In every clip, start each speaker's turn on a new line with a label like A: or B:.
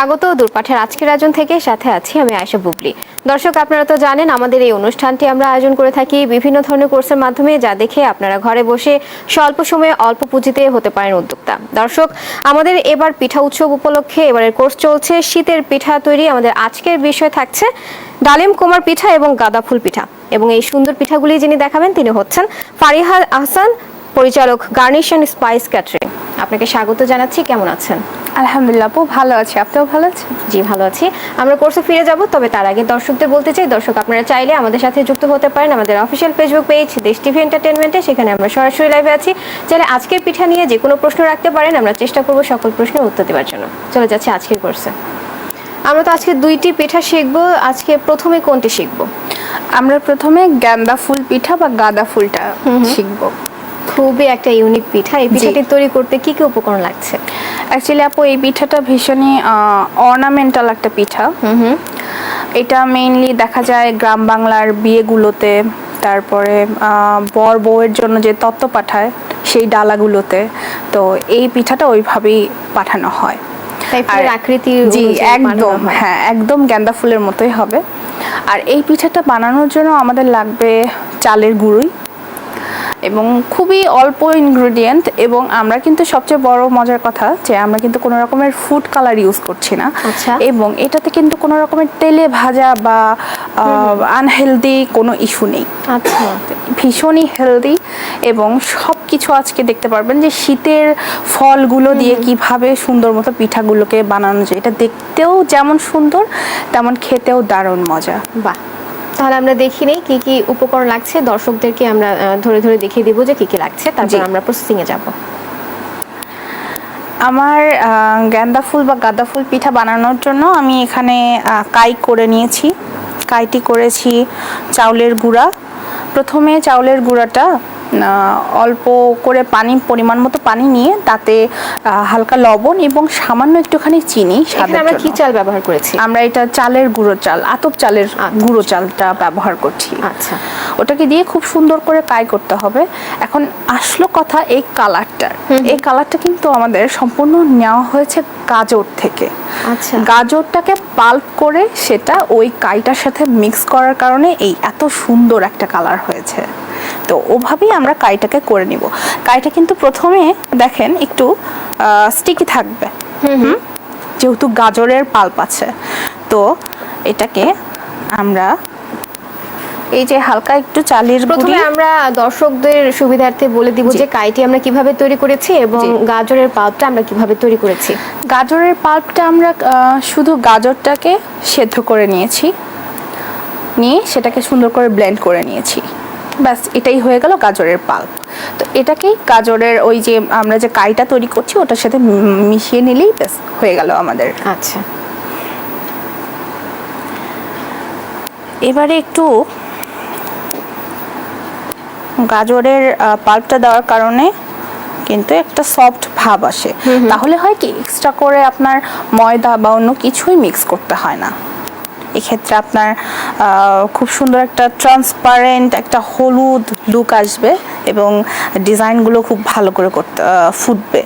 A: স্বাগত দূরপাঠের আজকের আয়োজন থেকে সাথে আছি আমি আয়েশা বুবলি। দর্শক আপনারা তো জানেন আমাদের এই অনুষ্ঠানটি আমরা আয়োজন করে থাকি বিভিন্ন ধরনের কোর্সের মাধ্যমে, যা দেখে আপনারা ঘরে বসে স্বল্প সময়ে অল্প পুঁজিতে হতে পারেন উদ্যোক্তা। দর্শক, আমাদের এবার পিঠা উৎসব উপলক্ষে এবারের কোর্স চলছে শীতের পিঠা তৈরি। আমাদের আজকের বিষয় থাকছে ডালিম কুমার পিঠা এবং গাঁদা ফুল পিঠা, এবং এই সুন্দর পিঠাগুলি যিনি দেখাবেন তিনি হচ্ছেন ফারিহা আহসান, পরিচালক গার্নিশ অ্যান্ড স্পাইস ক্যাটারিং। আপনাকে স্বাগত জানাচ্ছি। কেমন আছেন?
B: আলহামদুলিল্লাহ আপু, ভালো আছি। আপনিও ভালো আছেন?
A: জি ভালো আছি। আমরা কোর্সে ফিরে যাব, তবে তার আগে দর্শকদের বলতে চাই, দর্শক আপনারা চাইলে আমাদের সাথে যুক্ত হতে পারেন আমাদের অফিসিয়াল ফেসবুক পেজ দেশ টিভি এন্টারটেইনমেন্টে। সেখানে আমরা সরাসরি লাইভে আছি। চাইলে আজকের পিঠা নিয়ে যে কোনো প্রশ্ন রাখতে পারেন, আমরা চেষ্টা করব সকল প্রশ্নের উত্তর দেওয়ার জন্য। চলে যাচ্ছি আজকের কোর্সে। আমরা তো আজকে দুইটি পিঠা শিখবো। আজকে প্রথমে কোনটি শিখবো?
B: আমরা প্রথমে গাঁদা ফুল পিঠা বা গাঁদা ফুলটা শিখবো।
A: খুবই একটা ইউনিক পিঠা। এই পিঠাটি তৈরি করতে কি কি উপকরণ লাগছে?
B: অ্যাকচুয়ালি আপু, এই পিঠাটা ভীষণই অর্নামেন্টাল একটা পিঠা। এটা মেইনলি দেখা যায় গ্রাম বাংলার বিয়েগুলোতে, তারপরে বর বউয়ের জন্য যে তত্ত্ব পাঠায় সেই ডালাগুলোতে। তো এই পিঠাটা ওইভাবেই পাঠানো হয়।
A: আকৃতি
B: জি একদম, হ্যাঁ একদম গাঁদা ফুলের মতোই হবে। আর এই পিঠাটা বানানোর জন্য আমাদের লাগবে চালের গুঁড়ি এবং খুবই অল্প ইনগ্রেডিয়েন্ট। এবং আমরা কিন্তু সবচেয়ে বড় মজার কথা যে আমরা কিন্তু কোনো রকমের ফুড কালার ইউজ করছি না। এবং এটাতে কিন্তু কোনো রকমের তেলে ভাজা বা আনহেলদি কোনো ইস্যু নেই।
A: আচ্ছা,
B: ভীষণই হেলদি। এবং সব কিছু আজকে দেখতে পারবেন যে শীতের ফলগুলো দিয়ে কিভাবে সুন্দর মতো পিঠাগুলোকে বানানো যায়। এটা দেখতেও যেমন সুন্দর তেমন খেতেও দারুণ মজা।
A: বাহ, তাহলে আমরা দেখি নেই কি কি উপকরণ লাগছে। দর্শকদেরকে আমরা ধরে ধরে দেখিয়ে দিব যে কি কি লাগছে, তারপর আমরা প্রসেসিং এ যাব।
B: আমার গাঁদা ফুল বা গাঁদা ফুল পিঠা বানানোর জন্য আমি এখানে কাই করে নিয়েছি। কাইটি করেছি চাউলের গুঁড়া। প্রথমে চাউলের গুঁড়াটা অল্প করে পানি, পরিমাণ মতো পানি নিয়ে তাতে হালকা লবণ এবং সামান্য একটুখানি চিনি।
A: আমরা কি চাল ব্যবহার করেছি?
B: আমরা এটা চালের গুঁড়ো চাল, আতপ চালের গুঁড়ো চালটা ব্যবহার করছি।
A: আচ্ছা,
B: ওটাকে দিয়ে খুব সুন্দর করে কাই করতে হবে। এখন আসলো কথা এই কালারটার। এই কালারটা কিন্তু আমাদের সম্পূর্ণ নেওয়া হয়েছে গাজর থেকে।
A: আচ্ছা,
B: গাজরটাকে পাল্প করে সেটা ওই কাইটার সাথে মিক্স করার কারণে এই এত সুন্দর একটা কালার হয়েছে। তো ওভাবেই আমরা কাইটাকে করে নিব। কাইটা কিন্তু প্রথমে দেখেন একটু স্টিকি থাকবে, যেহেতু গাজরের পাল্প আছে। তো এটাকে আমরা এই যে হালকা একটু চালের গুঁড়ি,
A: প্রথমে আমরা দর্শকদের সুবিধার্থে বলে দিব যে কাইটি আমরা কিভাবে তৈরি করেছি এবং গাজরের পাল্পটা আমরা কিভাবে তৈরি করেছি।
B: গাজরের পাল্পটা আমরা শুধু গাজরটাকে সেদ্ধ করে নিয়েছি, নিয়ে সেটাকে সুন্দর করে ব্লেন্ড করে নিয়েছি। ব্যাস, এটাই হয়ে গেল গাজরের পাল্প। তো এটাকেই গাজরের ওই যে আমরা যে কাইটা তৈরি করছি ওটার সাথে মিশিয়ে নিলেই ব্যাস হয়ে গেল আমাদের।
A: আচ্ছা,
B: এবারে একটু গাজরের পাল্পটা দেওয়ার কারণে কিন্তু একটা সফট ভাব আসে। তাহলে হয় কি, এক্সট্রা করে আপনার ময়দা বা অন্য কিছুই মিক্স করতে হয় না। এক্ষেত্রে আপনার খুব সুন্দর একটা ট্রান্সপারেন্ট একটা হলুদ লুক আসবে এবং ডিজাইনগুলো খুব ভালো করে করতে ফুটবে।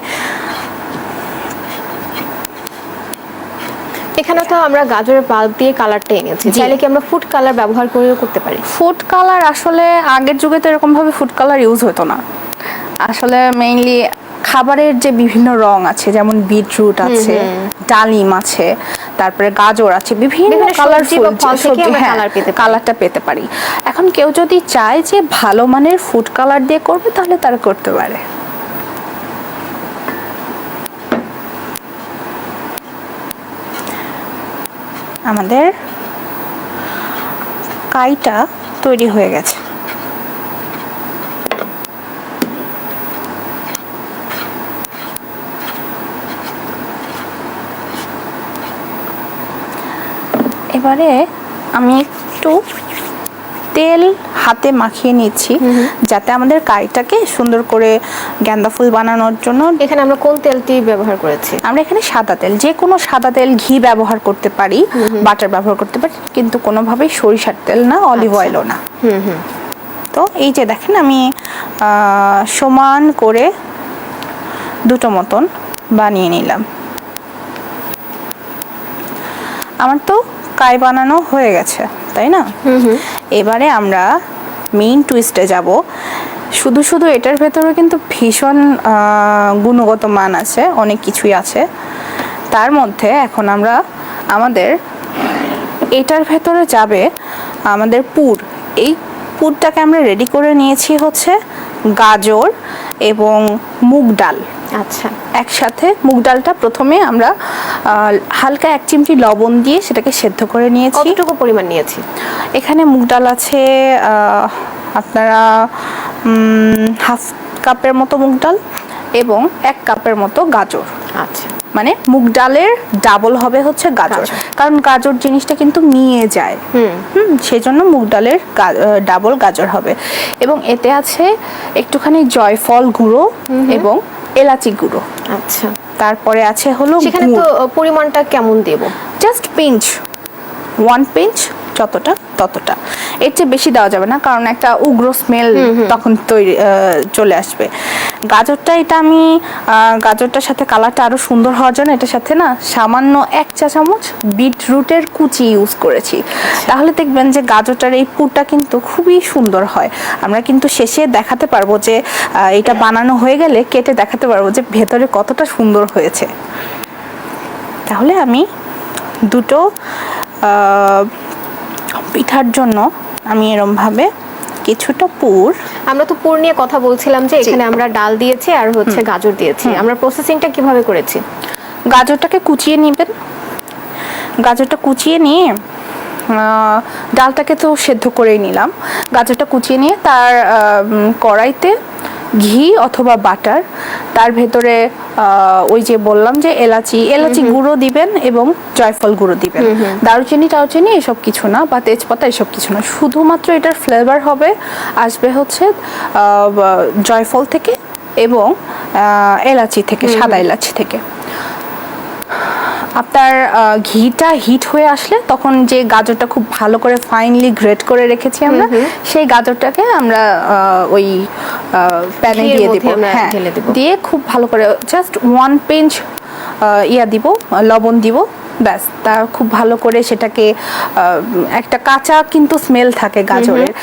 A: এখানে তো আমরা গাজরের পাল্প দিয়ে কালারটা এনেছি, চাইলে কি আমরা ফুড কালার ব্যবহার করেও করতে পারি?
B: ফুড কালার আসলে আগের যুগে তো এরকম ভাবে ফুড কালার ইউজ হতো না। আসলে মেইনলি খাবারের যে বিভিন্ন রং আছে, যেমন বিটরুট আছে, ডালিম আছে, তারপরে গাজর আছে, বিভিন্ন কালারফুল কালারটা পেতে পারি। এখন কেউ যদি চায় যে ভালো মানের ফুড কালার দিয়ে করবে তাহলে তারা করতে পারে। আমাদের কাইটা তৈরি হয়ে গেছে। এবারে আমি একটু তেল হাতে মাখিয়ে নিচ্ছি যাতে আমাদের কাইটাকে সুন্দর করে গাঁদা ফুল বানানোর জন্য।
A: এখানে আমরা কোন তেলটি ব্যবহার করেছি?
B: আমরা এখানে সাদা তেল, যে কোনো সাদা তেল, ঘি ব্যবহার করতে পারি, বাটার ব্যবহার করতে পারি, কিন্তু কোনোভাবেই সরিষার তেল না, অলিভ অয়েলও না। তো এই যে দেখেন আমি সমান করে দুটো মতন বানিয়ে নিলাম। আমার তো কাই বানানো হয়ে গেছে, তাই না? এবারে আমরা মেইন টুইস্টে যাব। শুধু শুধু এটার ভেতরে কিন্তু ভীষণ গুণগত মান আছে, অনেক কিছুই আছে। তার মধ্যে এখন আমরা আমাদের এটার ভেতরে যাবে আমাদের পুর। এই পুরটাকে আমরা রেডি করে নিয়েছি হচ্ছে গাজর এবং মুগ ডাল।
A: আচ্ছা,
B: একসাথে মুগ ডালটা প্রথমে আমরা হালকা 1 চিমটি লবণ দিয়ে সেটাকে সেদ্ধ করে নিয়েছি।
A: কতটুকু পরিমাণ নিয়েছি?
B: এখানে মুগ ডাল আছে আপনারা হাফ কাপের মতো মুগ ডাল এবং 1 কাপের মতো গাজর।
A: আচ্ছা,
B: মানে মুগ ডালের ডাবল হবে হচ্ছে গাজর, কারণ গাজর জিনিসটা কিন্তু মিয়ে যায়। সেই জন্য মুগ ডালের ডাবল গাজর হবে। এবং এতে আছে একটুখানি জয়ফল গুঁড়ো এবং এলাচি গুঁড়ো।
A: আচ্ছা,
B: তারপরে আছে হলো
A: সেখানে তো পরিমাণটা কেমন দেব?
B: জাস্ট পিঞ্চ, 1 পিঞ্চ, যতটা ততটা, এর চেয়ে বেশি দেওয়া যাবে না, কারণ একটা উগ্র স্মেল তখন তৈরি চলে আসবে। গাজরটা এটা আমি গাজরটার সাথে কালারটা আরো সুন্দর হওয়ার জন্য এটার সাথে না সামান্য 1 চা চামচ বিটরুটের কুচি ইউজ করেছি। তাহলে দেখবেন যে গাজরটার এই পুরটা কিন্তু খুবই সুন্দর হয়। আমরা কিন্তু শেষে দেখাতে পারবো যে এটা বানানো হয়ে গেলে কেটে দেখাতে পারবো যে ভেতরে কতটা সুন্দর হয়েছে। তাহলে আমি দুটো পিঠার জন্য আমি এরমভাবে কিছুটা পুর,
A: আমরা তো পুর নিয়ে কথা বলছিলাম যে এখানে আমরা ডাল দিয়েছি আর হচ্ছে গাজর দিয়েছি, আমরা প্রসেসিংটা কিভাবে করেছি?
B: গাজরটাকে কুচিয়ে নেবেন। গাজরটা কুচিয়ে নিয়ে ডালটাকে তো সেদ্ধ করেই নিলাম। গাজরটা কুচিয়ে নিয়ে তার কড়াইতে ঘি অথবা বাটার, তার ভেতরে ওই যে বললাম যে এলাচি গুঁড়ো দিবেন এবং জয়ফল গুঁড়ো দিবেন। দারুচিনি এসব কিছু না, বা তেজপাতা এসব কিছু না, শুধুমাত্র এটার ফ্লেভার আসবে হচ্ছে জয়ফল থেকে এবং এলাচি থেকে, সাদা এলাচি থেকে। আপনার ঘিটা হিট হয়ে আসলে তখন যে গাজরটা খুব ভালো করে ফাইনলি গ্রেট করে রেখেছি আমরা, সেই গাজরটাকে আমরা ওই প্যানে দিয়ে দেব। হ্যাঁ, দিয়ে খুব ভালো করে জাস্ট 1 পিঞ্চ দিব, লবণ দিব, ব্যাস। তা খুব ভালো করে সেটাকে একটা কাঁচা কিন্তু স্মেল থাকে গাজরের,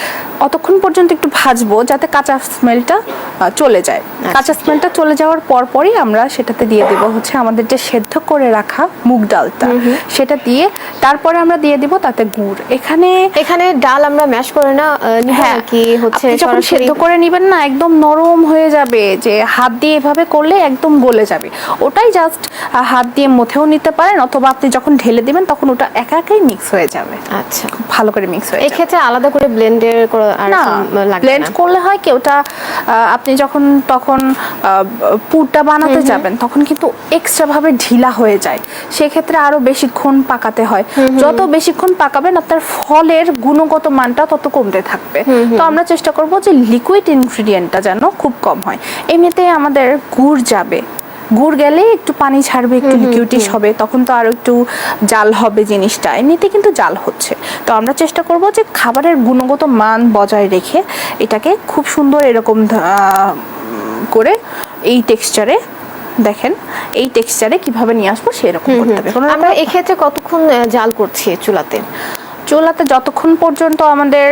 B: অতক্ষণ পর্যন্ত একটু ভাজবো যাতে কাঁচা স্মেলটা চলে যায়। কাঁচা স্মেলটা চলে যাওয়ার পরপরই আমরা সেটাতে দিয়ে দেব হচ্ছে আমাদের যে সেদ্ধ করে রাখা মুগ ডালটা, সেটা দিয়ে তারপরে আমরা দিয়ে দিব তাতে গুড়।
A: এখানে ডাল আমরা ম্যাশ করে না
B: হ্যাঁ,
A: কি হচ্ছে
B: যখন সেদ্ধ করে নেবেন না, একদম নরম হয়ে যাবে, যে হাত দিয়ে এভাবে করলে একদম গলে যাবে। ওটাই জাস্ট হাত দিয়ে মুথেও নিতে পারেন, অথবা আপনি যখন ঢেলে দিবেন তখন ওটা একা একাই মিক্স হয়ে যাবে।
A: আচ্ছা,
B: খুব ভালো করে মিক্স হয়ে যাবে।
A: এক্ষেত্রে আলাদা করে ব্লেন্ডের
B: না, ব্লেন্ড করলে হয় কি, ওটা আপনি তখন পুরটা বানাতে যাবেন তখন কিন্তু এক্সট্রা ভাবে ঢিলা হয়ে যায়, সেক্ষেত্রে আরো বেশিক্ষণ পাকাতে হয়। যত বেশিক্ষণ পাকাবেন আপনার ফলের গুণগত মানটা তত কমতে থাকবে। তো আমরা চেষ্টা করব যে লিকুইড ইনগ্রেডিয়েন্টটা যেন খুব কম হয়। এমনিতে আমাদের গুড় যাবে, গুড় গেলে একটু পানি ছাড়বে, একটু লিকুইডিশ হবে, তখন তো আরো একটু জাল হবে জিনিসটা। এমনিতে কিন্তু জাল হচ্ছে। তো আমরা চেষ্টা করব যে খাবারের গুণগত মান বজায় রেখে এটাকে খুব সুন্দর এরকম করে এই টেক্সচারে, দেখেন এই টেক্সচারে কিভাবে নিয়ে আসবো সেরকম করতে হবে।
A: আমরা এক্ষেত্রে কতক্ষণ জাল করছি চুলাতে?
B: যতক্ষণ পর্যন্ত আমাদের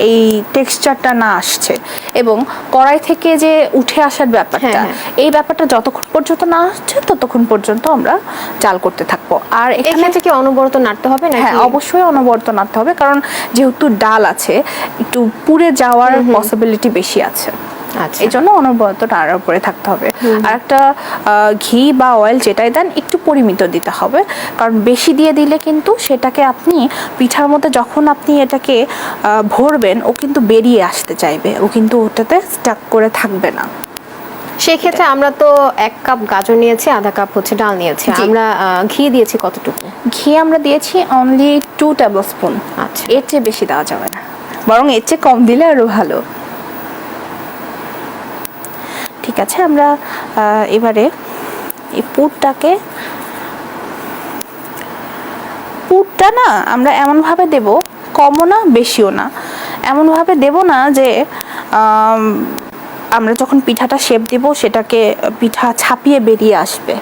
B: এই টেক্সচারটা না আসছে এবং কড়াই থেকে যে উঠে আসার ব্যাপারটা, এই ব্যাপারটা যতক্ষণ পর্যন্ত না আসছে ততক্ষণ পর্যন্ত আমরা জাল করতে থাকবো। আর
A: এখানে কি অনবরত নাড়তে হবে নাকি?
B: হ্যাঁ, অবশ্যই অনবরত নাড়তে হবে, কারণ যেহেতু ডাল আছে একটু পুড়ে যাওয়ার পসিবিলিটি বেশি আছে। এই জন্য অনবরত নাড়ার উপরে থাকতে হবে। আর একটা ঘি বা অয়েল যেটাই দেন একটু পরিমিত দিতে হবে, কারণ বেশি দিয়ে দিলে কিন্তু সেটাকে আপনি পিঠার মধ্যে যখন আপনি এটাকে ভরবেন ও কিন্তু বেরিয়ে আসতে চাইবে, ও কিন্তু ওটাতে স্টাক করে থাকবে না।
A: সেক্ষেত্রে আমরা তো 1 কাপ গাজর নিয়েছি, আধা কাপ হচ্ছে ডাল নিয়েছি, আমরা ঘি দিয়েছি কতটুকু?
B: ঘি আমরা দিয়েছি অনলি 2 টেবিল স্পুন।
A: আচ্ছা,
B: এর চেয়ে বেশি দেওয়া যাবে না, বরং এর চেয়ে কম দিলে আরো ভালো। ঠিক আছে, আমরা এবারে এই পুরটা না আমরা এমনভাবে দেব, কমও না বেশিও না, এমনভাবে দেব না যে আমরা যখন পিঠাটা শেপ দিব সেটাকে পিঠা ছাপিয়ে বেরিয়ে আসবে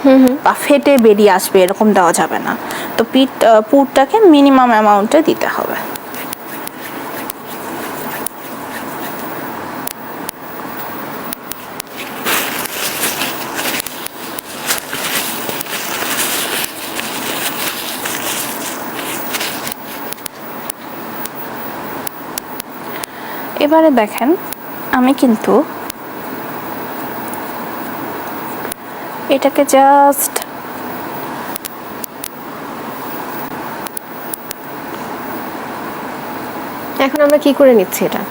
B: বা ফেটে বেরিয়ে আসবে এরকম দেওয়া যাবে না। তো পুরটাকে মিনিমাম অ্যামাউন্টে দিতে হবে। এবারে দেখেন আমি কিন্তু এটাকে জাস্ট
A: এখন আমরা কি করে নিচ্ছি এটা?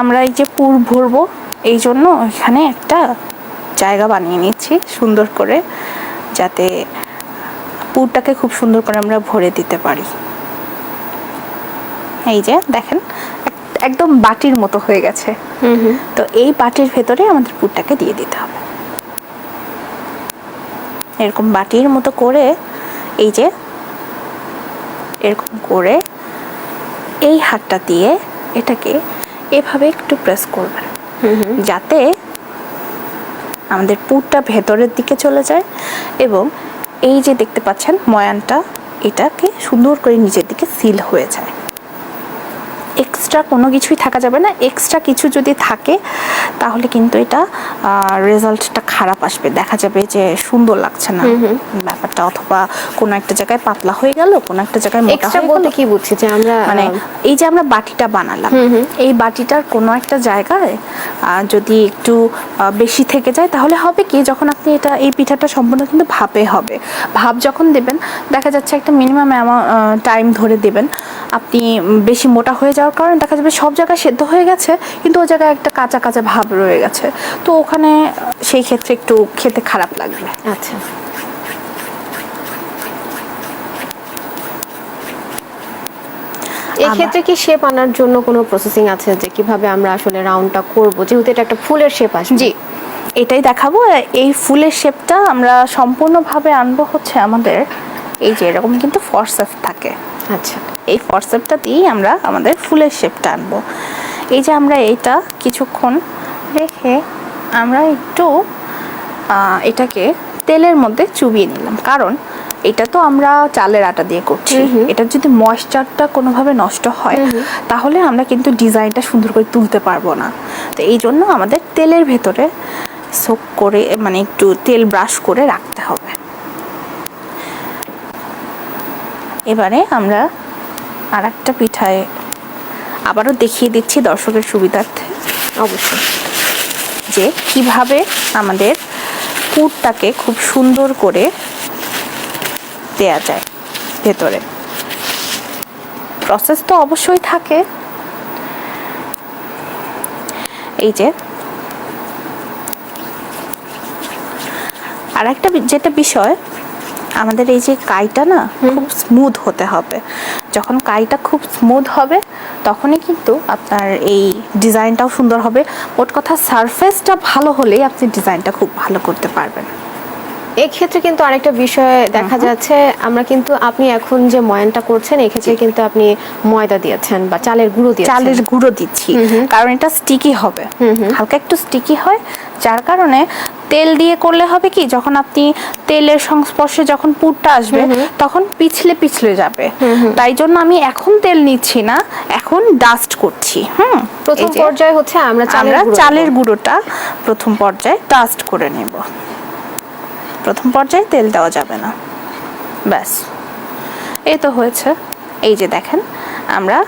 B: আমরা এই যে পুর ভরবো এই জন্য এখানে একটা জায়গা বানিয়ে নিচ্ছি সুন্দর করে, যাতে পুরটাকে খুব সুন্দর করে আমরা ভরে দিতে পারি। এই যে দেখেন একদম বাটির মতো হয়ে গেছে। তো এই বাটির ভেতরে আমাদের পুরটাকে দিয়ে দিতে হবে। এরকম বাটির মতো করে এই যে এরকম করে এই হাতটা দিয়ে এটাকে এভাবে একটু প্রেস করবেন, যাতে আমাদের পুরটা ভেতরের দিকে চলে যায় এবং এই যে দেখতে পাচ্ছেন ময়ানটা এটাকে সুন্দর করে নিচের দিকে সিল হয়ে যায়। এক্সট্রা কোনো কিছুই থাকা যাবে না। এক্সট্রা কিছু যদি থাকে তাহলে কিন্তু এটা রেজাল্টটা খারাপ আসবে, দেখা যাবে যে সুন্দর লাগছে না ব্যাপারটা, অথবা কোনো একটা জায়গায় পাতলা হয়ে গেল, কোনো একটা জায়গায় মোটা
A: এক্সট্রা
B: হয়ে
A: বলতে
B: গেল।
A: কি বুঝছি যে আমরা
B: মানে এই যে আমরা বাটিটা বানালাম, এই বাটিটার কোনো একটা জায়গায় যদি একটু বেশি থেকে যায় তাহলে হবে কি, যখন আপনি এই পিঠাটা সম্পূর্ণ কিন্তু ভাপে হবে, ভাপ যখন দেবেন দেখা যাচ্ছে একটা মিনিমাম টাইম ধরে দেবেন। আপনি বেশি মোটা হয়ে যাওয়ার কারণে দেখা যাবে সব জায়গায় সেদ্ধ হয়ে গেছে কিন্তু ওই জায়গায় একটা কাঁচা কাঁচা ভাব রয়ে গেছে, তো ওখানে সেই ক্ষেত্রে একটু খেতে খারাপ লাগবে।
A: আচ্ছা, এই ক্ষেত্রে কি শেপ আনার জন্য কোনো প্রসেসিং আছে যে কিভাবে আমরা আসলে রাউন্ডটা করব, যেহেতু এটা একটা ফুলের শেপ আসবে?
B: জি, এটাই দেখাবো। এই ফুলের শেপটা আমরা সম্পূর্ণভাবে আনবো হচ্ছে আমাদের এই যে এরকম কিন্তু ফরসেপ থাকে।
A: আচ্ছা,
B: এই ফরসেপটা দিয়েই আমরা আমাদের ফুলের শেপটা আনবো। এই যে আমরা এইটা কিছুক্ষণ রেখে আমরা একটু এটাকে তেলের মধ্যে চুবিয়ে নিলাম, কারণ এটা তো আমরা চালের আটা দিয়ে করছি, এটা যদি ময়েশ্চারটা কোনোভাবে নষ্ট হয় তাহলে আমরা কিন্তু ডিজাইনটা সুন্দর করে তুলতে পারবো না। তো এই জন্য আমাদের তেলের ভেতরে সোক করে মানে একটু তেল ব্রাশ করে রাখতে হবে। এবারে আমরা আর একটা পিঠায় আবারও দেখিয়ে দিচ্ছি দর্শকের সুবিধার্থে
A: অবশ্যই,
B: যে কিভাবে আমাদের পুরটাকে খুব সুন্দর করে দেয়া যায় ভেতরে। প্রসেস তো অবশ্যই থাকে। এই যে আর একটা যেটা বিষয়, আমাদের এই যে কাইটা না খুব স্মুথ হতে হবে। যখন কাইটা খুব স্মুথ হবে তখনই কিন্তু আপনার এই ডিজাইনটাও সুন্দর হবে। মোট কথা সারফেসটা ভালো হলেই আপনি ডিজাইনটা খুব ভালো করতে পারবেন।
A: এক্ষেত্রে কিন্তু আরেকটা বিষয় দেখা যাচ্ছে, আমরা কিন্তু আপনি এখন যে ময়ানটা করছেন এক্ষেত্রে কিন্তু আপনি ময়দা দিয়েছেন বা চালের গুঁড়ো দিয়েছেন।
B: চালের গুঁড়ো দিচ্ছি কারণ এটা স্টিকি হবে, হালকা একটু স্টিকি হয়, যার কারণে তেল দিয়ে করলে হবে কি, যখন আপনি তেলের সংস্পর্শে যখন পুরটা আসবে তখন পিছলে পিছলে যাবে। তাই জন্য আমি এখন তেল নিচ্ছি না, এখন ডাস্ট করছি।
A: প্রথম পর্যায়ে হচ্ছে আমরা
B: চালের গুঁড়োটা প্রথম পর্যায়ে ডাস্ট করে নেব। প্রথম পর্যায়ে তেল দেওয়া যাবে না। ব্যাস, এই তো হয়েছে। এই যে দেখেন আমরা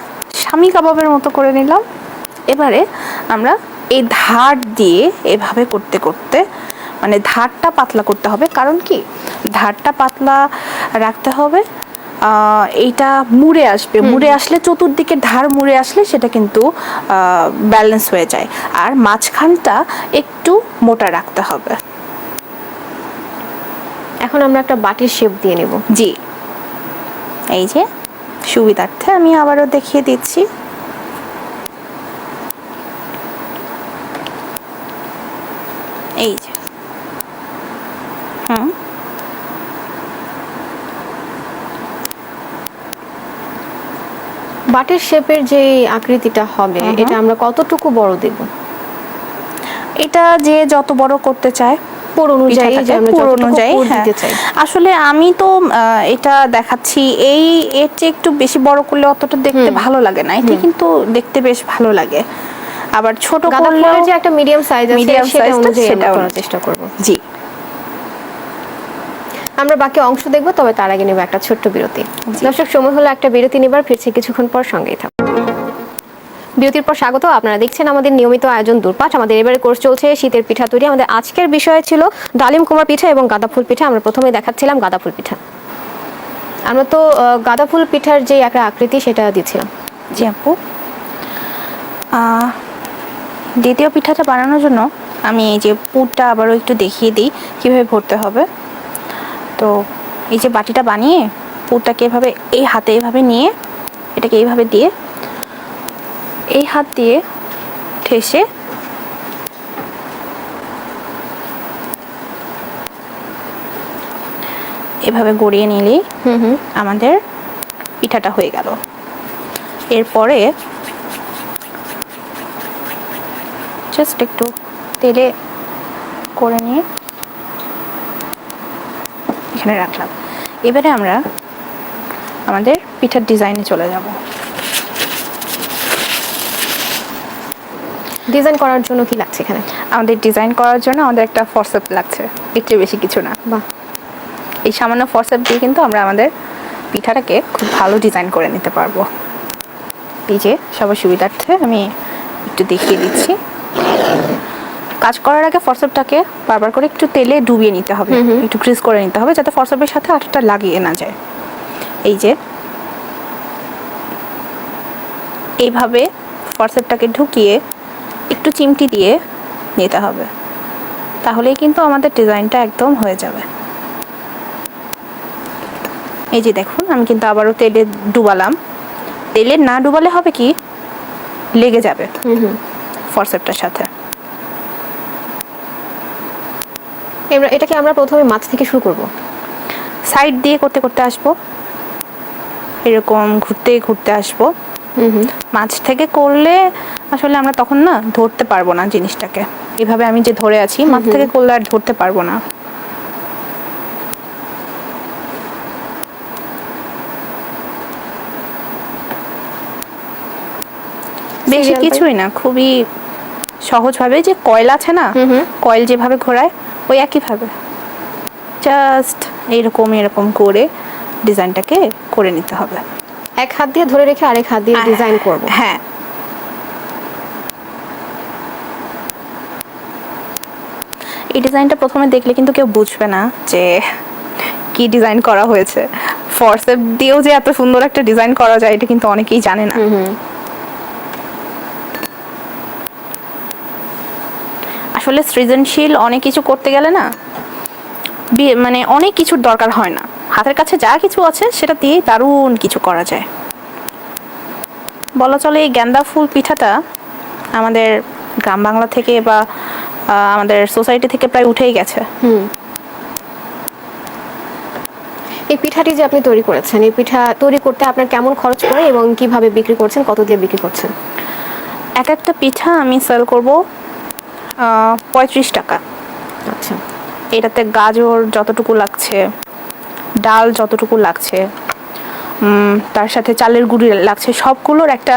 B: স্বামী কাবাবের মতো করে নিলাম। এবারে আমরা এই ধার দিয়ে এভাবে করতে করতে মানে ধারটা পাতলা করতে হবে, কারণ কি ধারটা পাতলা রাখতে হবে। এইটা মুড়ে আসবে, মুড়ে আসলে চতুর্দিকে ধার মুড়ে আসলে সেটা কিন্তু ব্যালেন্স হয়ে যায়, আর মাঝখানটা একটু মোটা রাখতে হবে।
A: এখন আমরা একটা বাটির শেপ দিয়ে নেব।
B: জি, এই যে সুবিধার্থে আমি আবারও দেখিয়ে দিচ্ছি। এই যে
A: বাটির শেপের যে আকৃতিটা হবে এটা আমরা কতটুকু বড় দেব?
B: এটা যে যত বড় করতে চায়
A: পুর অনুযায়ী যে আমরা
B: পুর
A: যতটুকু
B: অনুযায়ী,
A: পুর
B: হ্যাঁ।
A: দিতে চাই।
B: আসলে আমি তো এটা দেখাচ্ছি, এর চেয়ে একটু বেশি বড় করলে অতটা দেখতে ভালো লাগে না, এটা কিন্তু দেখতে বেশ ভালো লাগে। আবার ছোট
A: গাঁদা
B: করলেও
A: ফুলের যে একটা মিডিয়াম সাইজ আছে
B: মিডিয়াম
A: সেটা
B: সাইজটা
A: অনুযায়ী আমরা
B: সেটা
A: করার
B: অনুযায়ী।
A: চেষ্টা করব।
B: জি,
A: আমরা বাকি অংশ দেখব, তবে তার আগে নেব একটা ছোট্ট বিরতি। দর্শক, সময় হলো একটা বিরতি নেবার, ফিরছি কিছুক্ষণ পর, সঙ্গেই থাকুন। বিরতির পর স্বাগত। আপনারা দেখছেন আমাদের নিয়মিত আয়োজন দূরপাঠ। আমাদের এবারে কোর্স চলছে শীতের পিঠা তৈরি। আমাদের আজকের বিষয় ছিল ডালিম কুমার পিঠা এবং গাঁদা ফুল পিঠা। আমরা প্রথমে দেখাচ্ছিলাম গাঁদা ফুল পিঠা। আমরা তো গাঁদা ফুল পিঠার যে একটা আকৃতি সেটা দিচ্ছিলাম।
B: জি আপু, দ্বিতীয় পিঠাটা বানানোর জন্য আমি এই যে পুরটা আবারও একটু দেখিয়ে দিই কীভাবে ভরতে হবে। তো এই যে বাটিটা বানিয়ে পুরটাকে এভাবে এই হাতে এভাবে নিয়ে এটাকে এইভাবে দিয়ে এই হাত দিয়ে ঠেসে এভাবে গড়িয়ে নিলেই আমাদের পিঠাটা হয়ে গেল। এরপরে জাস্ট একটু তেলে করে নিয়ে এখানে রাখলাম। এবারে আমরা আমাদের পিঠার ডিজাইনে চলে যাব।
A: ডিজাইন করার জন্য কি লাগছে এখানে?
B: আমাদের ডিজাইন করার জন্য আমাদের একটা ফরসেপ লাগছে, এর চেয়ে বেশি কিছু না।
A: বাহ,
B: এই সামান্য ফরসেপ দিয়ে কিন্তু আমরা আমাদের পিঠাটাকে খুব ভালো ডিজাইন করে নিতে পারবো। এই যে সবার সুবিধার্থে আমি একটু দেখিয়ে দিচ্ছি। কাজ করার আগে ফরসেপটাকে বারবার করে একটু তেলে ডুবিয়ে নিতে হবে, একটু গ্রিস করে নিতে হবে, যাতে ফরসেপের সাথে আটাটা লাগিয়ে না যায়। এই যে এইভাবে ফরসেপটাকে ঢুকিয়ে একটু চিমটি দিয়ে নিতে হবে, তাহলেই কিন্তু আমাদের ডিজাইনটা একদম হয়ে যাবে। এই যে দেখুন, আমি কিন্তু আবারও তেলে ডুবালাম। তেলে না ডুবালে হবে কি, লেগে যাবে ফরসেপটার সাথে।
A: এবার এটাকে আমরা প্রথমে মাছ থেকে শুরু করব।
B: সাইড দিয়ে করতে করতে আসবো, এরকম ঘুরতে ঘুরতে আসবো। মাছ থেকে করলে আসলে আমরা তখন না ধরতে পারবো না জিনিসটাকে। এভাবে আমি যে ধরে আছি, মাছ থেকে করলে আর ধরতে পারবো না। বেশি কিছুই না, খুবই সহজভাবে, যে কয়েল আছে না, কয়েল যেভাবে ঘোরায় ওই একইভাবে জাস্ট এরকম এরকম করে ডিজাইনটাকে করে নিতে হবে।
A: এক হাত দিয়ে ধরে রেখে আরেক হাত দিয়ে ডিজাইন করব।
B: হ্যাঁ, এই ডিজাইনটা প্রথমে দেখলে কিন্তু কেউ বুঝবে না যে কি ডিজাইন করা হয়েছে। ফরসেপ দিয়েও যে এত সুন্দর একটা ডিজাইন করা যায় এটা কিন্তু অনেকেই জানে না। আসলে সৃজনশীল অনেক কিছু করতে গেলে না মানে অনেক কিছুর দরকার হয় না, হাতের কাছে যা কিছু আছে সেটা দিয়ে দারুণ কিছু করা যায়। বলা চলে এই গাঁদা ফুল পিঠাটা আমাদের গ্রাম বাংলা থেকে বা আমাদের সোসাইটি থেকে প্রায় উঠেই গেছে।
A: এই পিঠাটি যে আপনি তৈরি করেছেন, এই পিঠা তৈরি করতে আপনার কেমন খরচ পড়ে এবং কিভাবে বিক্রি করছেন, কত দিয়ে বিক্রি করছেন?
B: এক একটা পিঠা আমি সেল করব 35 টাকা।
A: আচ্ছা,
B: এটাতে গাজর যতটুকু লাগছে, ডাল যতটুকু লাগছে, তার সাথে চালের গুঁড়ি লাগছে, সবগুলোর একটা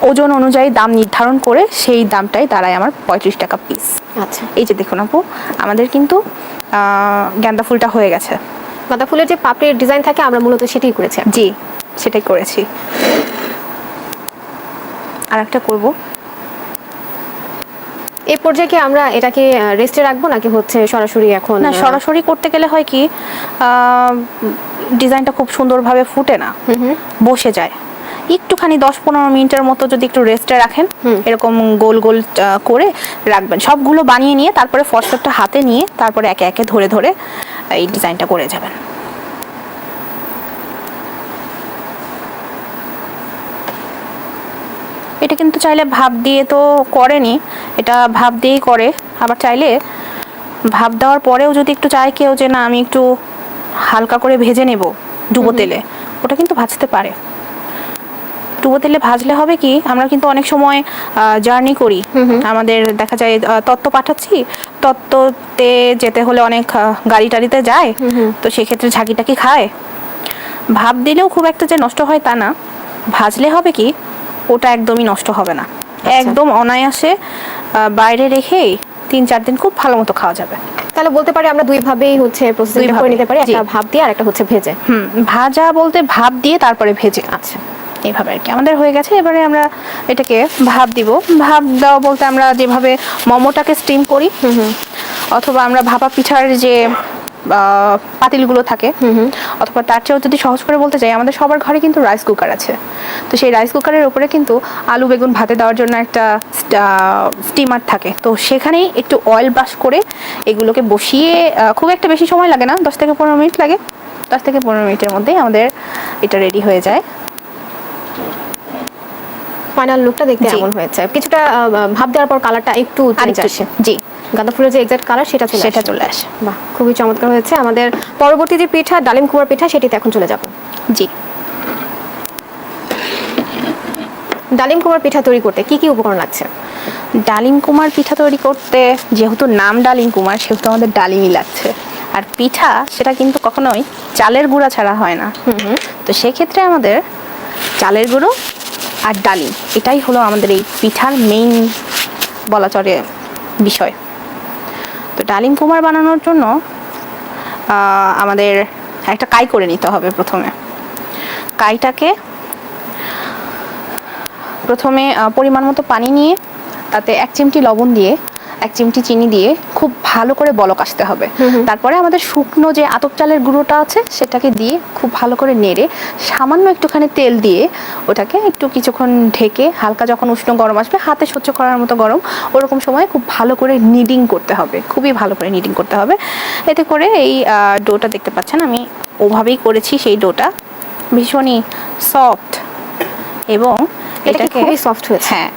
B: ওজন অনুযায়ী দাম নির্ধারণ করে সেই দামটাই দাঁড়ায় আমার 35 টাকা পিস।
A: আচ্ছা,
B: এই যে দেখুন আপু, আমাদের কিন্তু গাঁদা ফুলটা হয়ে গেছে।
A: গাঁদা ফুলের যে পাপড়ির ডিজাইন থাকে আমরা মূলত সেটাই করেছি।
B: জি, সেটাই করেছি। আর একটা করব।
A: এই পর্যায়ে কি আমরা এটাকে রেস্টে রাখবো নাকি হচ্ছে সরাসরি এখন?
B: না, সরাসরি করতে গেলে হয় কি, ডিজাইনটা খুব সুন্দরভাবে ফুটে না, বসে যায়। একটুখানি 10-15 মিনিটের মতো যদি একটু রেস্টে রাখেন, এরকম গোল গোল করে রাখবেন, সবগুলো বানিয়ে নিয়ে তারপরে ফরসেপটা হাতে নিয়ে তারপরে একে একে ধরে ধরে এই ডিজাইনটা করে যাবেন। এটা কিন্তু চাইলে ভাপ দিয়ে তো করেনি, এটা ভাপ দিয়েই করে। আবার চাইলে ভাপ দেওয়ার পরেও যদি একটু চায় কেউ যে না আমি একটু হালকা করে ভেজে নেব ডুবো তেলে, ওটা কিন্তু ভাজতে পারে। ডুবো তেলে ভাজলে হবে কি, আমরা কিন্তু অনেক সময় জার্নি করি, আমাদের দেখা যায় তত্ত্ব পাঠাচ্ছি, তত্ত্বতে যেতে হলে অনেক গাড়ি টাড়িতে যায়, তো সেক্ষেত্রে ঝাঁকিটাকি খায়। ভাপ দিলেও খুব একটা যে নষ্ট হয় তা না, ভাজলে হবে কি ওটা একদমই নষ্ট হবে না, একদম অনায়াসে বাইরে রেখেই 3-4 দিন খুব ভালো মতো খাওয়া যাবে।
A: তাহলে বলতে পারি আমরা দুই ভাবেই হচ্ছে প্রসেসিংটা করে নিতে পারি, একটা ভাপ দিয়ে আর একটা হচ্ছে ভেজে।
B: ভাজা বলতে ভাপ দিয়ে তারপরে ভেজে।
A: আচ্ছা,
B: এইভাবে আর কি আমাদের হয়ে গেছে। এবারে আমরা এটাকে ভাপ দিব। ভাপ দেওয়া বলতে আমরা যেভাবে মোমোটাকে স্টিম করি, অথবা আমরা ভাপা পিঠার যে পাতিলগুলো থাকে, অথবা তার চেয়েও যদি সহজ করে বলতে চাই, আমাদের সবার ঘরে কিন্তু রাইস কুকার আছে। তো সেই রাইস কুকারের উপরে কিন্তু আলু বেগুন ভাতে দেওয়ার জন্য একটা স্টিমার থাকে, তো সেখানেই একটু অয়েল ব্রাশ করে এগুলোকে বসিয়ে খুব একটা বেশি সময় লাগে না, 10 থেকে 15 মিনিট লাগে। 10 থেকে 15 মিনিটের মধ্যেই আমাদের এটা রেডি হয়ে যায়।
A: ফাইনাল লুকটা দেখতে এমন হয়েছে, কিছুটা ভাপ দেওয়ার পর কালারটা একটু চেঞ্জ আসে।
B: জি,
A: গাঁদা ফুলের যে এক্সাক্ট কালার সেটা চলে আসে। বাহ, খুবই চমৎকার হয়েছে। আমাদের পরবর্তী যে পিঠা ডালিম কুমার পিঠা, সেটিতে এখন চলে যাব।
B: জি,
A: ডালিম কুমার পিঠা তৈরি করতে কি কি উপকরণ লাগছে?
B: ডালিম কুমার পিঠা তৈরি করতে যেহেতু নাম ডালিম কুমার, সেহেতু আমাদের ডালিমই লাগছে। আর পিঠা সেটা কিন্তু কখনোই চালের গুঁড়া ছাড়া হয় না। তো সেক্ষেত্রে আমাদের চালের গুঁড়ো আর ডালিম, এটাই হলো আমাদের এই পিঠার মেইন বলা চলে বিষয়। তো ডালিম কুমার বানানোর জন্য আমাদের একটা কাই করে নিতে হবে। প্রথমে কাইটাকে পরিমাণ মতো পানি নিয়ে তাতে 1 চিমটি লবণ দিয়ে 1 চিমটি চিনি দিয়ে খুব ভালো করে বলক আসতে হবে। তারপরে আমাদের শুকনো যে আতপ চালের গুঁড়োটা আছে সেটাকে দিয়ে খুব ভালো করে নেড়ে সামান্য একটুখানি তেল দিয়ে ওটাকে একটু কিছুক্ষণ ঢেকে, হালকা যখন উষ্ণ গরম আসবে, হাতে সহ্য করার মতো গরম, ওরকম সময় খুব ভালো করে নিডিং করতে হবে, খুবই ভালো করে নিডিং করতে হবে। এতে করে এই ডোটা দেখতে পাচ্ছেন আমি ওভাবেই করেছি, সেই ডোটা ভীষণই সফট এবং
A: এটা খুবই সফট হয়েছে।
B: হ্যাঁ,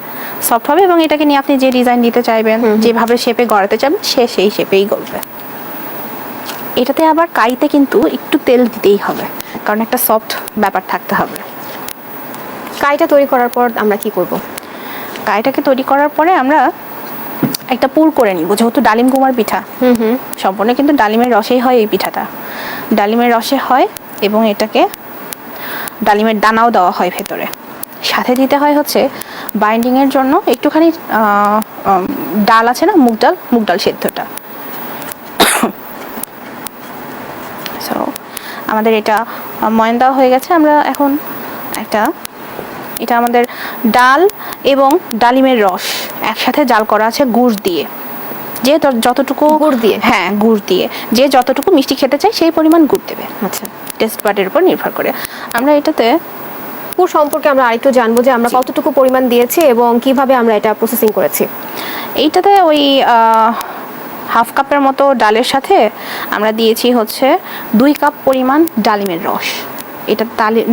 B: সফট হবে এবং এটাকে নিয়ে আপনি যে ডিজাইন দিতে চাইবেন, যেভাবে শেপে গড়াতে চাইবেন, সেই শেপেই গড়বে। এটাতে আবার কাইতে কিন্তু একটু তেল দিতেই হবে, কারণ একটা সফট ব্যাপার থাকতে হবে।
A: কাইটা তৈরি করার পর আমরা কি করব?
B: কাইটাকে তৈরি করার পরে আমরা একটা পুর করে নিব। যেহেতু ডালিম কুমার পিঠা, সম্পূর্ণ কিন্তু ডালিমের রসেই হয় এই পিঠাটা, ডালিমের রসে হয় এবং এটাকে ডালিমের দানাও দেওয়া হয় ভেতরে। সাথে দিতে হয় হচ্ছে বাইন্ডিংয়ের জন্য একটুখানি ডাল আছে না, মুগ ডাল সেদ্ধটা। সো আমাদের এটা ময়ান দেওয়া হয়ে গেছে। আমরা এখন এটা আমাদের ডাল এবং ডালিমের রস একসাথে জাল করা আছে গুড় দিয়ে, যে যতটুকু
A: গুড় দিয়ে,
B: হ্যাঁ গুড় দিয়ে, যে যতটুকু মিষ্টি খেতে চাই সেই পরিমাণ গুড় দেবে।
A: আচ্ছা,
B: টেস্ট বাডের উপর নির্ভর করে। আমরা এটাতে
A: পুর সম্পর্কে আমরা আরেকটু জানবো যে আমরা কতটুকু পরিমাণ দিয়েছি এবং কিভাবে আমরা এটা প্রসেসিং করেছি।
B: এইটাতে ওই 1/2 কাপের মতো ডালের সাথে আমরা দিয়েছি হচ্ছে 2 কাপ পরিমাণ ডালিমের রস। এটা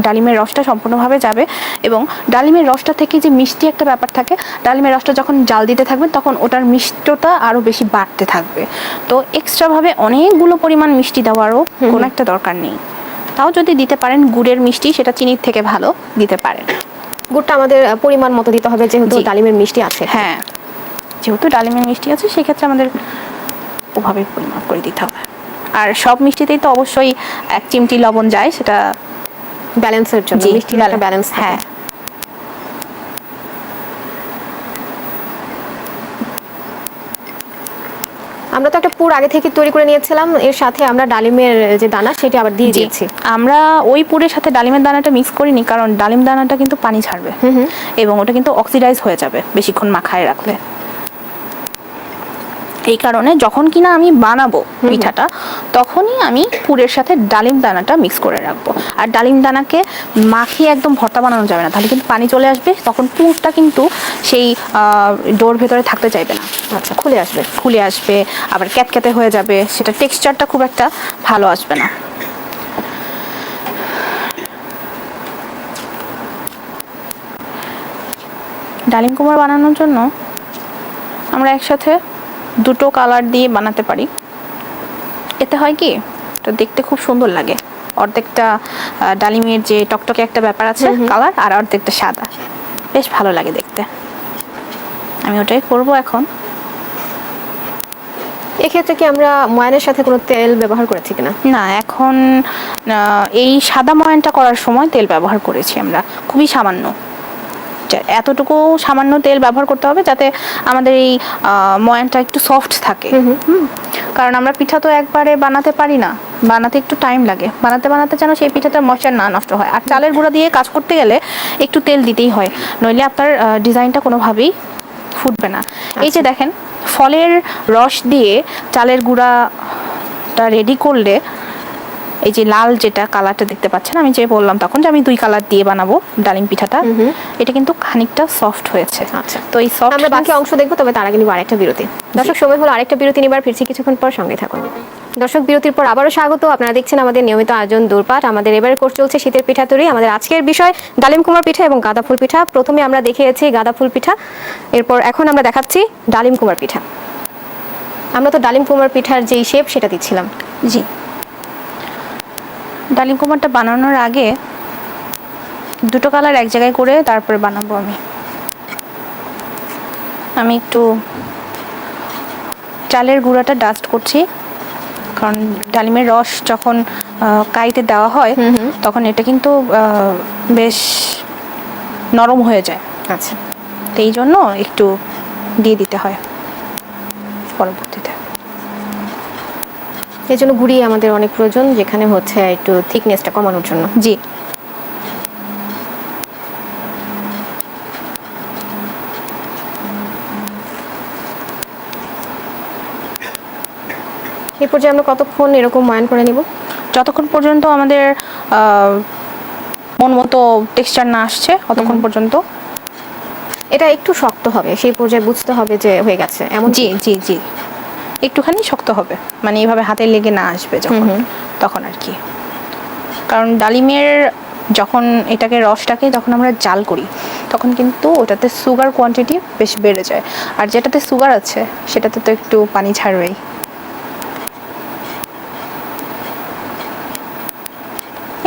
B: ডালিমের রসটা সম্পূর্ণভাবে যাবে এবং ডালিমের রসটা থেকে যে মিষ্টি একটা ব্যাপার থাকে, ডালিমের রসটা যখন জাল দিতে থাকবেন তখন ওটার মিষ্টটা আরও বেশি বাড়তে থাকবে। তো এক্সট্রাভাবে অনেকগুলো পরিমাণ মিষ্টি দেওয়ারও কোনো একটা দরকার নেই। তাও যদি দিতে পারেন গুড়ের মিষ্টি, সেটা চিনির থেকে ভালো দিতে পারেন।
A: গুড়টা আমাদের পরিমাণ মতো দিতে হবে, যেহেতু ডালিমের মিষ্টি আছে।
B: হ্যাঁ, যেহেতু ডালিমের মিষ্টি আছে সেক্ষেত্রে আমাদের ওভাবে পরিমাপ করে দিতে হবে। আর সব মিষ্টিতেই তো অবশ্যই 1 চিমটি লবণ যায়, সেটা
A: ব্যালেন্সের জন্য, মিষ্টির একটা ব্যালেন্স।
B: হ্যাঁ,
A: আমরা তো একটা পুর আগে থেকে তৈরি করে নিয়েছিলাম, এর সাথে আমরা ডালিমের যে দানা সেটা আবার দিয়ে দিয়েছি।
B: আমরা ওই পুরের সাথে ডালিমের দানাটা মিক্স করিনি, কারণ ডালিম দানাটা কিন্তু পানি ছাড়বে এবং ওটা কিন্তু অক্সিডাইজ হয়ে যাবে বেশিক্ষণ মাখায় রাখলে। এই কারণে যখন কিনা আমি বানাবো পিঠাটা, তখনই আমি পুরের সাথে ডালিম দানাটা মিক্স করে রাখবো। আর ডালিম দানাকে মাখিয়ে একদম ভর্তা বানানো যাবে না, তাহলে কিন্তু পানি চলে আসবে, তখন পুরটা কিন্তু সেই ডোর ভেতরে থাকতে চাইবে না।
A: আচ্ছা, খুলে আসবে,
B: আবার ক্যাতক্যাতে হয়ে যাবে, সেটা টেক্সচারটা খুব একটা ভালো আসবে না। ডালিম কুমার বানানোর জন্য আমরা একসাথে 2টো কালার দিয়ে বানাতে পারি। এতে হয় কি, এটা দেখতে খুব সুন্দর লাগে, অর্ধেকটা ডালিমের যে টকটকে একটা ব্যাপার আছে কালার, আর অর্ধেকটা সাদা, বেশ ভালো লাগে দেখতে। আমি ওটাই করব এখন।
A: এক্ষেত্রে কি আমরা ময়ানের সাথে কোনো তেল ব্যবহার করেছি কিনা?
B: না, এখন এই সাদা ময়ানটা করার সময় তেল ব্যবহার করেছি আমরা, খুবই সামান্য, এতটুকু সামান্য তেল ব্যবহার করতে হবে যাতে আমাদের এই ময়ানটা একটু সফট থাকে। কারণ আমরা পিঠা তো একবারে বানাতে পারি না, বানাতে একটু টাইম লাগে, বানাতে বানাতে যেন সেই পিঠাটার ময়শ্চার না নষ্ট হয়। আর চালের গুঁড়া দিয়ে কাজ করতে গেলে একটু তেল দিতেই হয়, নইলে আপনার ডিজাইনটা কোনোভাবেই ফুটবে না। এই যে দেখেন, ফলের রস দিয়ে চালের গুঁড়াটা রেডি করলে এই যে লাল যেটা কালারটা দেখতে পাচ্ছেন, আমি যে বললাম তখন যে আমি 2 কালার দিয়ে বানাবো ডালিম পিঠাটা, এটা কিন্তু খানিকটা সফট হয়েছে।
A: আচ্ছা,
B: তো এই সফট
A: আমরা বাকি অংশ দেখবো, তবে তার আগে নিব আরেকটা বিরতি। দর্শক, সময় হলো আরেকটা বিরতি নিবার, ফিরছি কিছুক্ষণ পর, সঙ্গে থাকুন। দর্শক, বিরতির পর আবারও স্বাগত। আপনারা দেখছেন আমাদের নিয়মিত আয়োজন দূরপাঠ। আমাদের এবারে কোর্স চলছে শীতের পিঠা তৈরি। আমাদের আজকের বিষয় ডালিম কুমার পিঠা এবং গাঁদা ফুল পিঠা। প্রথমে আমরা দেখিয়েছি গাঁদা ফুল পিঠা, এরপর এখন আমরা দেখাচ্ছি ডালিম কুমার পিঠা। আমরা তো ডালিম কুমার পিঠার যেই শেপ সেটা দিচ্ছিলাম।
B: জি, ডালিম কুমারটা বানানোর আগে 2টো কালার এক জায়গায় করে তারপরে বানাবো। আমি একটু চালের গুঁড়াটা ডাস্ট করছি, কারণ ডালিমের রস যখন কাইতে দেওয়া হয় তখন এটা কিন্তু বেশ নরম হয়ে যায়।
A: আচ্ছা,
B: তো এই জন্য একটু দিয়ে দিতে হয় পরবর্তীতে।
A: এই জন্য গুঁড়ি আমাদের অনেক প্রয়োজন, যেখানে হচ্ছে একটু থিকনেসটা কমানোর জন্য।
B: জি,
A: এই পর্যায়ে আমরা কতক্ষণ এরকম ময়ান করে নিব?
B: যতক্ষণ পর্যন্ত আমাদের মন মতো টেক্সচার না আসছে ততক্ষণ পর্যন্ত।
A: এটা একটু শক্ত হবে, সেই পর্যায়ে বুঝতে হবে যে হয়ে গেছে এমন?
B: জি জি জি, একটুখানি শক্ত হবে, মানে এইভাবে হাতে লেগে না আসবে যখন, তখন আর কি। কারণ ডালিমের যখন এটাকে রসটাকে যখন আমরা জাল করি তখন কিন্তু ওটাতে সুগার কোয়ান্টিটি বেশ বেড়ে যায়, আর যেটাতে সুগার আছে সেটাতে তো একটু পানি ছাড়বেই।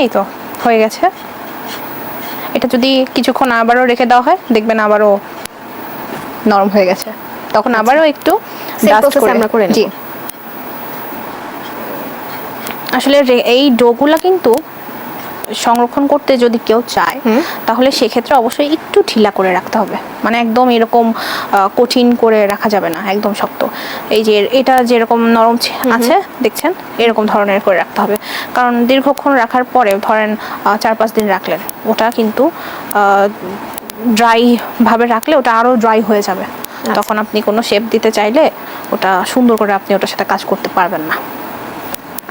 B: এই তো হয়ে গেছে। এটা যদি কিছুক্ষণ আবারও রেখে দেওয়া হয় দেখবেন আবারও নরম হয়ে গেছে, তখন আবারও একটু ডাস্ট করে জি। আসলে এই ডোগুলা কিন্তু সংরক্ষণ করতে যদি কেউ চায় তাহলে সেক্ষেত্রে অবশ্যই একটু ঢিলা করে রাখতে হবে, মানে একদম এরকম কঠিন করে রাখা যাবে না, একদম শক্ত। এই যে এটা যেরকম নরম আছে দেখছেন, এরকম ধরনের করে রাখতে হবে। কারণ দীর্ঘক্ষণ রাখার পরে ধরেন 4-5 দিন রাখলেন, ওটা কিন্তু ড্রাই ভাবে রাখলে ওটা আরো ড্রাই হয়ে যাবে। তখন আপনি কোনো শেপ দিতে চাইলে ওটা সুন্দর করে আপনি ওটার সাথে কাজ করতে পারবেন না।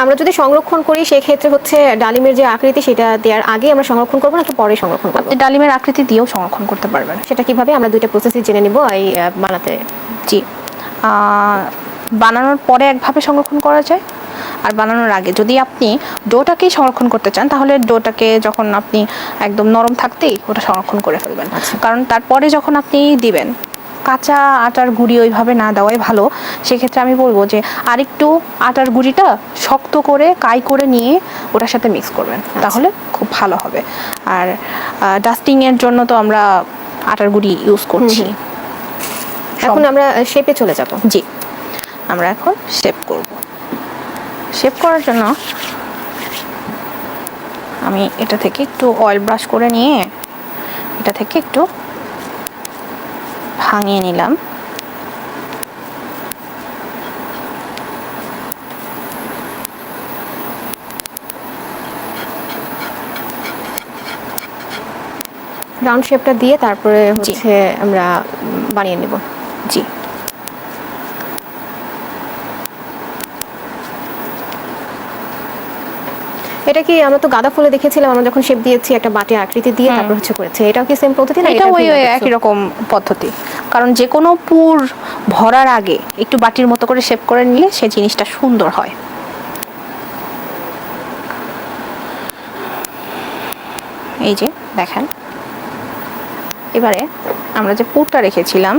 A: আমরা যদি সংরক্ষণ করি সেক্ষেত্রে হচ্ছে ডালিমের যে আকৃতি সেটা দেওয়ার আগে আমরা সংরক্ষণ করবো নাকি পরে সংরক্ষণ করবো?
B: আপনি ডালিমের আকৃতি দিয়েও সংরক্ষণ করতে পারবেন।
A: সেটা কিভাবে? আমরা 2টা প্রসেসই জেনে নিব এই বানাতে।
B: জি, বানানোর পরে একভাবে সংরক্ষণ করা যায়, আর বানানোর আগে যদি আপনি ডোটাকেই সংরক্ষণ করতে চান তাহলে ডোটাকে যখন আপনি একদম নরম থাকতেই ওটা সংরক্ষণ করে ফেলবেন। কারণ তারপরে যখন আপনি দিবেন, কাঁচা আটার গুঁড়ি ওইভাবে না দেওয়াই ভালো। সেক্ষেত্রে আমি বলবো যে আরেকটু আটার গুঁড়িটা শক্ত করে কাই করে নিয়ে ওটার সাথে মিক্স করবেন, তাহলে খুব ভালো হবে। আর ডাস্টিংয়ের জন্য তো আমরা আটার গুঁড়ি ইউজ করছি।
A: এখন আমরা শেপে চলে যাব।
B: জি, আমরা এখন শেপ করব। শেপ করার জন্য আমি এটা থেকে একটু অয়েল ব্রাশ করে নিয়ে এটা থেকে একটু ভাঙিয়ে নিলাম।
A: রাউন্ড শেপটা দিয়ে তারপরে হচ্ছে আমরা বানিয়ে নেব।
B: জি,
A: এটা কি আমরা তো গাঁদা ফুলে দেখেছিলাম, আমরা যখন শেপ দিয়েছি একটা বাটি আকৃতি দিয়ে তারপর হচ্ছে করেছে, এটাও কি সেম পদ্ধতি না?
B: এটা ওই একই রকম পদ্ধতি, কারণ যে কোনো পুর ভরার আগে একটু বাটির মতো করে শেপ করে নিলে সেই জিনিসটা সুন্দর হয়। এই যে দেখেন, এবারে আমরা যে পুরটা রেখেছিলাম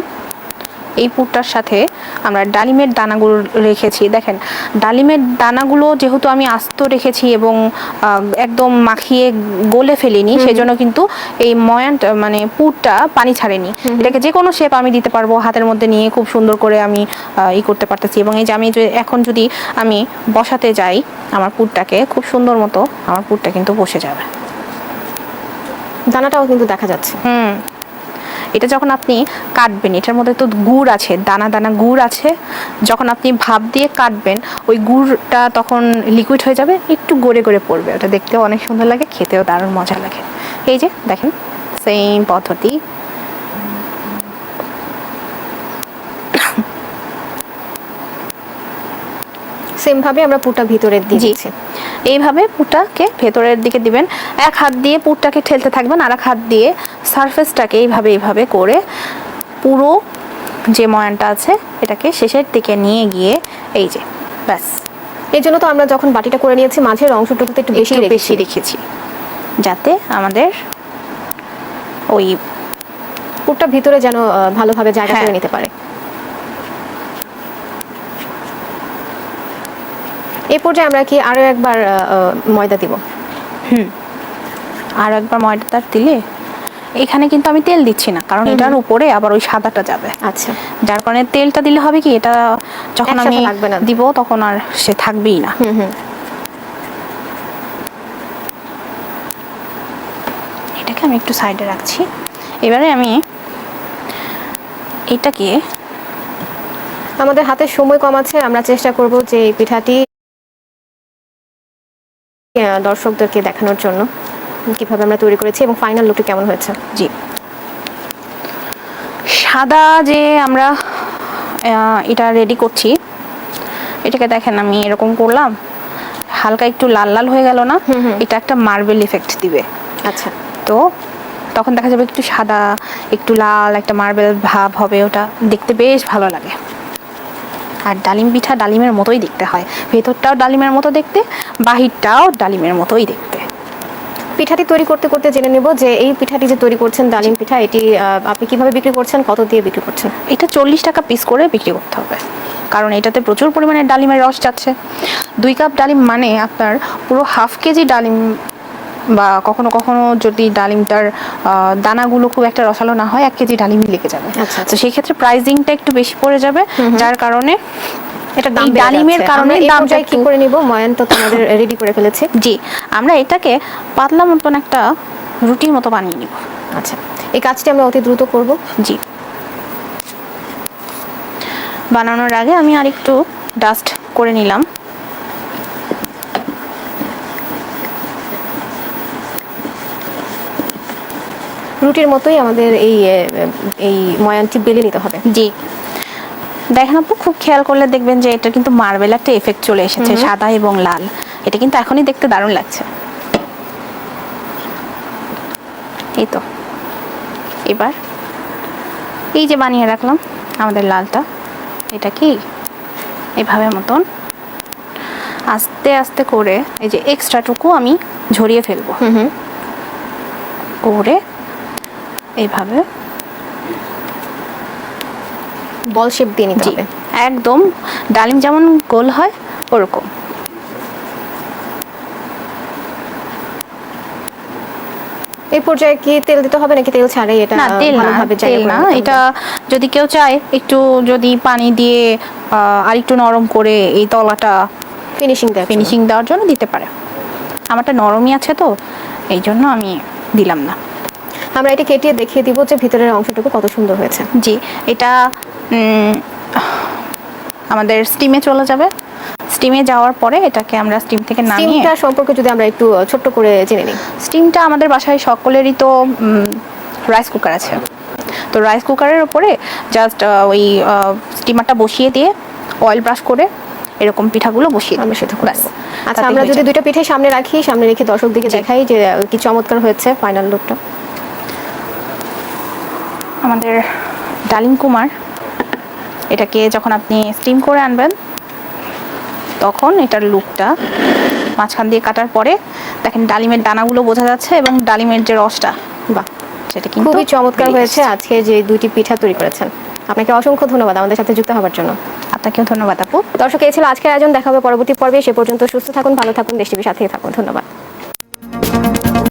B: এই পুরটার সাথে আমরা ডালিমের দানাগুলো রেখেছি। দেখেন ডালিমের দানাগুলো যেহেতু আমি আস্ত রেখেছি এবং একদম মাখিয়ে গলে ফেলিনি, সেজন্য কিন্তু এই ময়ানটা মানে পুরটা পানি ছাড়েনি। এটাকে যে কোনো শেপ আমি দিতে পারবো, হাতের মধ্যে নিয়ে খুব সুন্দর করে আমি করতে পারতেছি। এবং এই যে আমি এখন যদি আমি বসাতে যাই আমার পুরটাকে, খুব সুন্দর মতো আমার পুরটা কিন্তু বসে যাবে।
A: দানাটাও কিন্তু দেখা যাচ্ছে।
B: এটা যখন আপনি কাটবেন, এটার মধ্যে তো গুড় আছে, দানা দানা গুড় আছে, যখন আপনি ভাপ দিয়ে কাটবেন ওই গুড়টা তখন লিকুইড হয়ে যাবে, একটু গড়ে গড়ে পড়বে। ওটা দেখতেও অনেক সুন্দর লাগে, খেতেও দারুণ মজা লাগে। এই যে দেখেন সেম পদ্ধতি।
A: সেম ভাবে আমরা পুরটা ভিতরে দিয়ে দিচ্ছি।
B: এইভাবে পুরটাকে ভেতরের দিকে দিবেন, এক হাত দিয়ে পুরটাকে ঠেলতে থাকবেন, আর এক হাত দিয়ে সারফেসটাকে এইভাবে করে পুরো যে ময়ানটা আছে এটাকে শেষের দিকে নিয়ে গিয়ে এই যে ব্যাস।
A: এই জন্য তো আমরা যখন বাটিটা করে নিয়েছি মাঝের অংশটুকুতে একটু বেশি
B: রেখেছি, যাতে আমাদের ওই
A: পুরটা ভিতরে যেন ভালোভাবে জায়গা করে নিতে পারে। এই পর্যায়ে আমরা কি আরো একবার ময়দা দিব?
B: আরো একবার ময়দাটা দিলে, এখানে কিন্তু আমি তেল দিচ্ছি না, কারণ এটার উপরে আবার ওই সাদাটা যাবে।
A: আচ্ছা,
B: যার কারণে তেলটা দিলে হবে কি, এটা যখন আমি দিব তখন আর সে থাকবেই না। এটাকে আমি একটু সাইডে রাখছি। এবারে আমি এটাকে,
A: আমাদের হাতে সময় কম আছে, আমরা চেষ্টা করব যে এই পিঠাটি দর্শকদেরকে দেখানোর জন্য কিভাবে আমরা তৈরি করেছি এবং ফাইনাল লুকটি কেমন হয়েছে।
B: জি, সাদা যে আমরা এটা রেডি করছি, এটাকে দেখেন আমি এরকম করলাম, হালকা একটু লাল লাল হয়ে গেল না, এটা একটা মার্বেল ইফেক্ট দিবে।
A: আচ্ছা,
B: তো তখন দেখা যাবে একটু সাদা একটু লাল একটা মার্বেল ভাব হবে, ওটা দেখতে বেশ ভালো লাগে। আর ডালিম পিঠা ডালিমের মতোই দেখতে হয়, ভেতরটাও ডালিমের মতো দেখতে, বাহিরটাও ডালিমের মতোই দেখতে।
A: পিঠাটি তৈরি করতে করতে জেনে নেব যে এই পিঠাটি যে তৈরি করছেন ডালিম পিঠা, এটি আপনি কিভাবে বিক্রি করছেন, কত দিয়ে বিক্রি করছেন?
B: এটা 40 টাকা পিস করে বিক্রি করতে হবে, কারণ এটাতে প্রচুর পরিমাণে ডালিমের রস যাচ্ছে। 2 কাপ ডালিম মানে আপনার পুরো হাফ কেজি ডালিম, বা কখনো কখনো যদি ডালিমটার দানাগুলো খুব একটা রসালো না হয় 1 কেজি ডালিমই লেগে যাবে। তো সেই ক্ষেত্রে প্রাইসিংটা একটু বেশি পড়ে যাবে, যার কারণে
A: এটা দাম
B: ডালিমের কারণে দামটা
A: কি করে নিব। ময়ান তো তোমাদের রেডি করে ফেলেছে।
B: জি, আমরা এটাকে পাতলা মতন একটা রুটির মতো বানিয়ে নিব।
A: আচ্ছা, এই কাজটি আমরা অতি দ্রুত করব।
B: জি, বানানোর আগে আমি আরেকটু ডাস্ট করে নিলাম।
A: রুটির মতোই আমাদের এই ময়ানটি বেলে নিতে হবে।
B: জি, দেখেন আপু, খুব খেয়াল করলে দেখবেন যে এটা কিন্তু মার্বেল একটা এফেক্ট চলে এসেছে, সাদা এবং লাল। এটা কিন্তু এখনই দেখতে দারুণ লাগছে। এই তো, এবার এই যে বানিয়ে রাখলাম আমাদের লালটা, এটা কি এভাবে মতন আস্তে আস্তে করে এই যে এক্সট্রাটুকু আমি ঝরিয়ে ফেলবো, করে এইভাবে
A: বল শেপ দিয়ে নিতে হবে।
B: একদম ডালিম যেমন গোল হয় ওরকম।
A: এই পর্যায়ে কি তেল দিতে হবে নাকি তেল ছাড়াই এটা?
B: না, তেল না, এটা যদি কেউ চায় একটু যদি পানি দিয়ে আর একটু নরম করে এই তলাটা ফিনিশিং দেওয়ার জন্য দিতে পারে। আমারটা নরমই আছে তো এই জন্য আমি দিলাম না।
A: আমরা এটা কেটে দেখিয়ে দিব যে ভিতরের অংশটুকু কত সুন্দর হয়েছে।
B: জি, এটা আমাদের স্টিমে চলে যাবে। স্টিমে যাওয়ার পরে এটাকে আমরা স্টিম থেকে নামিয়ে,
A: স্টিমটা সম্পর্কে যদি আমরা একটু ছোট্ট করে জেনে নিই।
B: স্টিমটা আমাদের বাসায় সকলেরই তো রাইস কুকার আছে, তো রাইস কুকারের উপরে জাস্ট ওই স্টিমারটা বসিয়ে দিয়ে অয়েল ব্রাশ করে এরকম পিঠাগুলো বসিয়ে
A: আমরা সেটা
B: ব্যাস।
A: আচ্ছা, আমরা যদি দুইটা পিঠে সামনে রাখি, সামনে রেখে দর্শকদেরকে দেখাই যে কি চমৎকার হয়েছে ফাইনাল লুকটা।
B: আমাদের ডালিম কুমার, এটাকে যখন আপনি স্টিম করে আনবেন তখন এটার লুকটা মাঝখান দিয়ে কাটার পরে দেখেন ডালিমের দানাগুলো বোঝা যাচ্ছে এবং ডালিমের যে রসটা, বাহ, সেটা কিন্তু
A: খুবই চমৎকার হয়েছে। আজকে যে দুইটি পিঠা তৈরি করেছেন আপনাকে অসংখ্য ধন্যবাদ আমাদের সাথে যুক্ত হওয়ার জন্য।
B: আপনাকেও ধন্যবাদ আপু।
A: দর্শক, এই ছিল আজকের আয়োজন। দেখা হবে পরবর্তী পর্বে। সে পর্যন্ত সুস্থ থাকুন, ভালো থাকুন, দেশ টিভির সাথেই থাকুন। ধন্যবাদ।